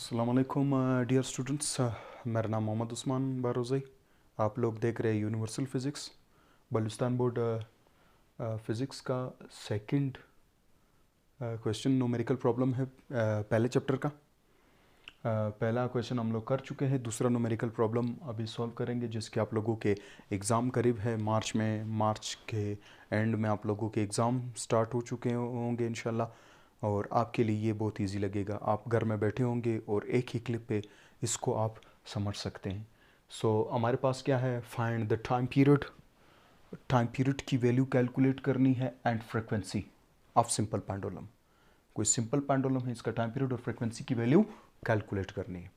अस्सलामुअलैकुम dear students, मेरा नाम मोहम्मद उस्मान बारोज़ई। आप लोग देख रहे हैं universal physics Balochistan board physics का सेकंड क्वेश्चन न्यूमेरिकल प्रॉब्लम है पहले चैप्टर का। पहला क्वेश्चन हम लोग कर चुके हैं, दूसरा न्यूमेरिकल प्रॉब्लम अभी सॉल्व करेंगे जिसके आप लोगों के एग्ज़ाम करीब है। मार्च के एंड में आप लोगों के एग्ज़ाम स्टार्ट हो चुके होंगे इंशाल्लाह, और आपके लिए ये बहुत इजी लगेगा। आप घर में बैठे होंगे और एक ही क्लिप पे इसको आप समझ सकते हैं। हमारे पास क्या है, फाइंड द टाइम पीरियड की वैल्यू कैलकुलेट करनी है and frequency of simple pendulum. कोई सिंपल पेंडुलम है, इसका टाइम पीरियड और फ्रिक्वेंसी की वैल्यू कैलकुलेट करनी है।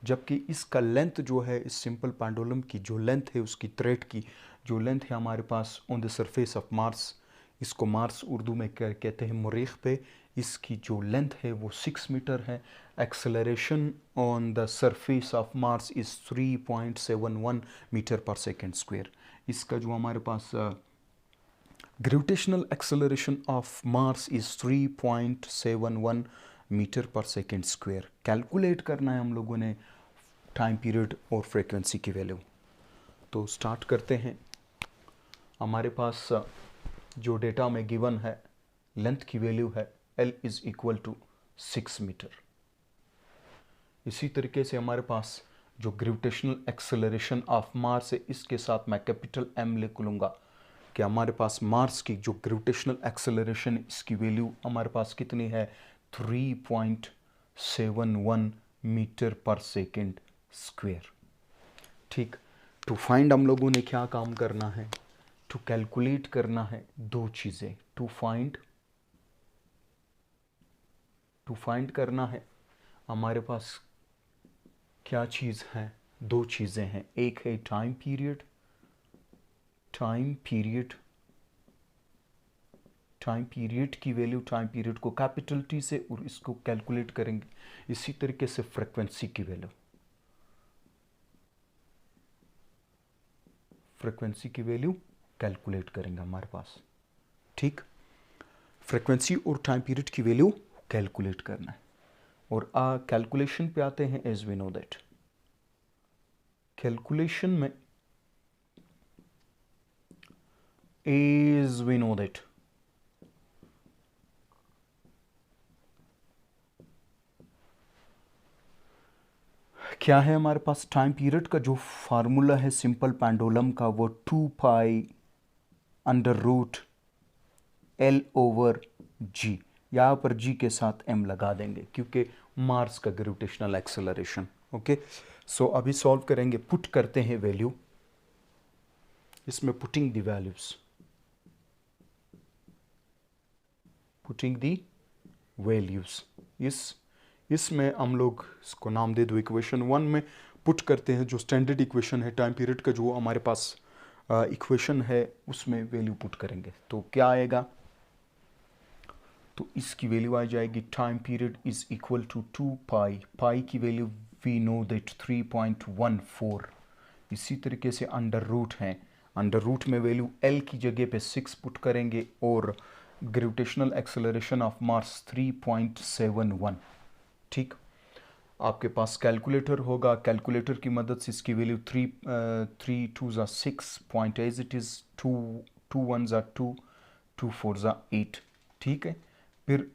जबकि इसका लेंथ जो है, इस सिंपल पेंडुलम की जो लेंथ है, उसकी थ्रेड की जो लेंथ है हमारे pass on the surface of Mars, इसको मार्स उर्दू में कहते हैं मुरीख पे, इसकी जो लेंथ है वो 6 मीटर है। Acceleration on the surface of Mars is 3.71 metre per second square. इसका जो हमारे पास gravitational acceleration of Mars is 3.71 metre per second square. Calculate करना है हम लोगों ने टाइम पीरियड और फ्रीक्वेंसी की वैल्यू। तो स्टार्ट करते हैं। हमारे पास जो डेटा में गिवन है, लेंथ की वैल्यू है L is equal to 6 metre. इसी तरीके से हमारे पास जो ग्रेविटेशनल एक्सेलरेशन ऑफ मार्स है, इसके साथ मैं कैपिटल M लिख लूँगा कि हमारे पास मार्स की जो ग्रेविटेशनल एक्सेलरेशन, इसकी वैल्यू हमारे पास कितनी है, 3.71 मीटर पर सेकेंड स्क्वायर। ठीक, टू फाइंड हम लोगों ने क्या काम करना है, टू कैलकुलेट करना है दो चीज़ें। टू फाइंड करना है हमारे पास क्या चीज़ है, दो चीज़ें हैं। एक है टाइम पीरियड की वैल्यू, टाइम पीरियड को कैपिटल T से, और इसको कैलकुलेट करेंगे। इसी तरीके से फ्रीक्वेंसी की वैल्यू कैलकुलेट करेंगे हमारे पास। ठीक, फ्रीक्वेंसी और टाइम पीरियड की वैल्यू कैलकुलेट करना है। और कैलकुलेशन पे आते हैं। As we know that calculation में क्या है हमारे पास, टाइम पीरियड का जो फार्मूला है सिंपल पेंडुलम का, वो 2 pi under root L over G। यहाँ पर G के साथ M लगा देंगे क्योंकि मार्स का ग्रेविटेशनल एक्सेलरेशन। ओके, सो अभी सॉल्व करेंगे। पुट करते हैं वैल्यू, इसमें पुटिंग दी वैल्यूज इसमें हम लोग इसको नाम दे दो इक्वेशन 1 में पुट करते हैं। जो स्टैंडर्ड इक्वेशन है टाइम पीरियड का, जो हमारे पास इक्वेशन है, उसमें वैल्यू पुट करेंगे तो क्या आएगा, तो इसकी वैल्यू आ जाएगी time period is equal to 2 pi की वैल्यू वी नो दैट 3.14। इसी तरीके से अंडर रूट है, अंडर रूट में वैल्यू L की जगह पे 6 पुट करेंगे, और ग्रेविटेशनल एक्सेलरेशन ऑफ मार्स 3.71। ठीक, आपके पास कैलकुलेटर होगा, कैलकुलेटर की मदद से इसकी वैल्यू 3 2 ज़ा 6 पॉइंट एज इट इज़, 2 1 ज़ा 2, 2 4 ज़ा 8। ठीक है, फिर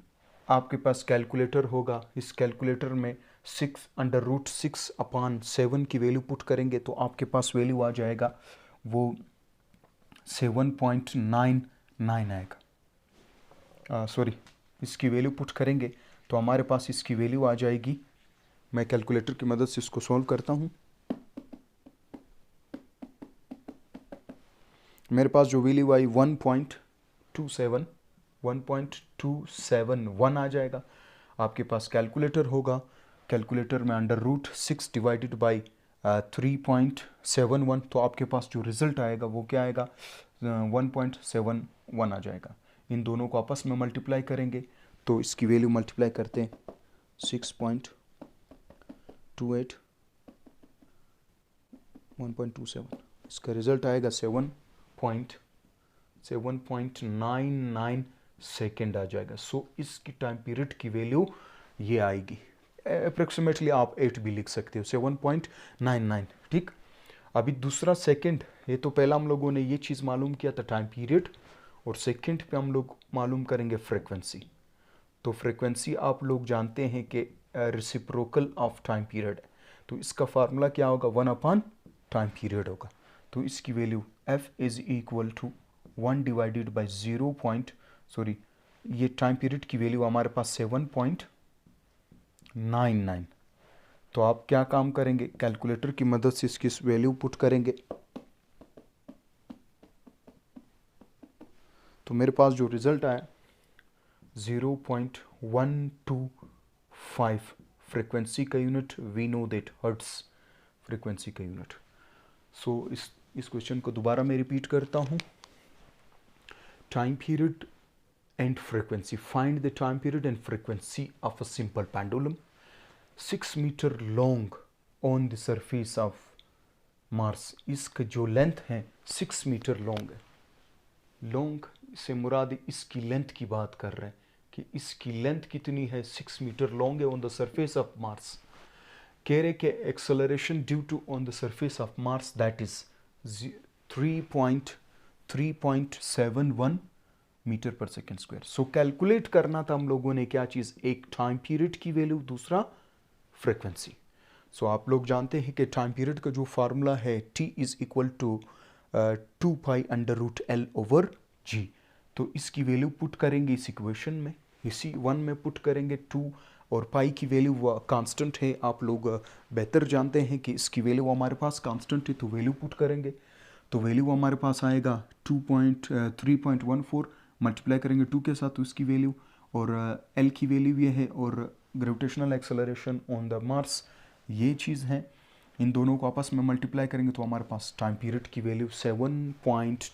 आपके पास कैलकुलेटर होगा, इस कैलकुलेटर में 6 अंडर रूट 6 अपॉन 7 की वैल्यू पुट करेंगे तो आपके पास वैल्यू आ जाएगा वो 7.99 आएगा। सॉरी, इसकी वैल्यू पुट करेंगे तो हमारे पास इसकी वैल्यू आ जाएगी। मैं कैलकुलेटर की मदद से इसको सॉल्व करता हूँ। मेरे पास जो वैल्यू आई 1.271 आ जाएगा। आपके पास कैलकुलेटर होगा, कैलकुलेटर में अंडर रूट 6 डिवाइडेड बाई 3.71, तो आपके पास जो रिजल्ट आएगा वो क्या आएगा, 1.71 आ जाएगा। इन दोनों को आपस में मल्टीप्लाई करेंगे तो इसकी वैल्यू मल्टीप्लाई करते हैं 6.28 1.27, इसका रिजल्ट आएगा 7.99 सेकेंड आ जाएगा। सो इसकी टाइम पीरियड की वैल्यू ये आएगी। अप्रोक्सीमेटली आप 8 भी लिख सकते हो, 7.99, ठीक। अभी दूसरा सेकंड, ये तो पहला हम लोगों ने ये चीज़ मालूम किया था टाइम पीरियड, और सेकंड पे हम लोग मालूम करेंगे फ्रीक्वेंसी। तो फ्रीक्वेंसी आप लोग जानते हैं कि रेसिप्रोकल ऑफ टाइम पीरियड, तो इसका फार्मूला क्या होगा, 1 टाइम पीरियड होगा। तो इसकी value F is equal to 1 divided by 0 point, sorry ये टाइम पीरियड की वैल्यू हमारे पास 7.99। तो आप क्या काम करेंगे, कैलकुलेटर की मदद से इसकी वैल्यू पुट करेंगे। तो मेरे पास जो रिजल्ट आया 0.125 फ्रीक्वेंसी का unit, we know that hertz frequency का यूनिट। सो इस क्वेश्चन को दोबारा मैं रिपीट करता हूँ। Time period and frequency, find the time period and frequency of a simple pendulum 6 metre long on the surface of Mars. इसका जो length है 6 मीटर लॉन्ग है। लॉन्ग से मुराद इसकी लेंथ की बात कर रहे हैं कि इसकी लेंथ कितनी है, 6 मीटर लॉन्ग है on the surface of Mars. कह रहे कि acceleration due to on the surface of Mars that is 3.71 metre per second square. So calculate करना था हम लोगों ने क्या चीज़, एक टाइम पीरियड की वैल्यू, दूसरा फ्रीक्वेंसी। सो आप लोग जानते हैं कि टाइम पीरियड का जो फार्मूला है t is equal to 2 pi under root L over G. तो इसकी वैल्यू पुट करेंगे इस इक्वेशन में, इसी 1 में पुट करेंगे 2, और पाई की वैल्यू कांस्टेंट है, आप लोग बेहतर जानते हैं कि इसकी वैल्यू हमारे पास कांस्टेंट है, तो वैल्यू पुट करेंगे। तो वैल्यू हमारे पास आएगा 3.14, मल्टीप्लाई करेंगे 2 के साथ, तो इसकी वैल्यू, और एल की वैल्यू ये है, और gravitational acceleration on the Mars ये चीज़ है। इन दोनों को आपस में मल्टीप्लाई करेंगे तो हमारे पास टाइम पीरियड की वैल्यू 7.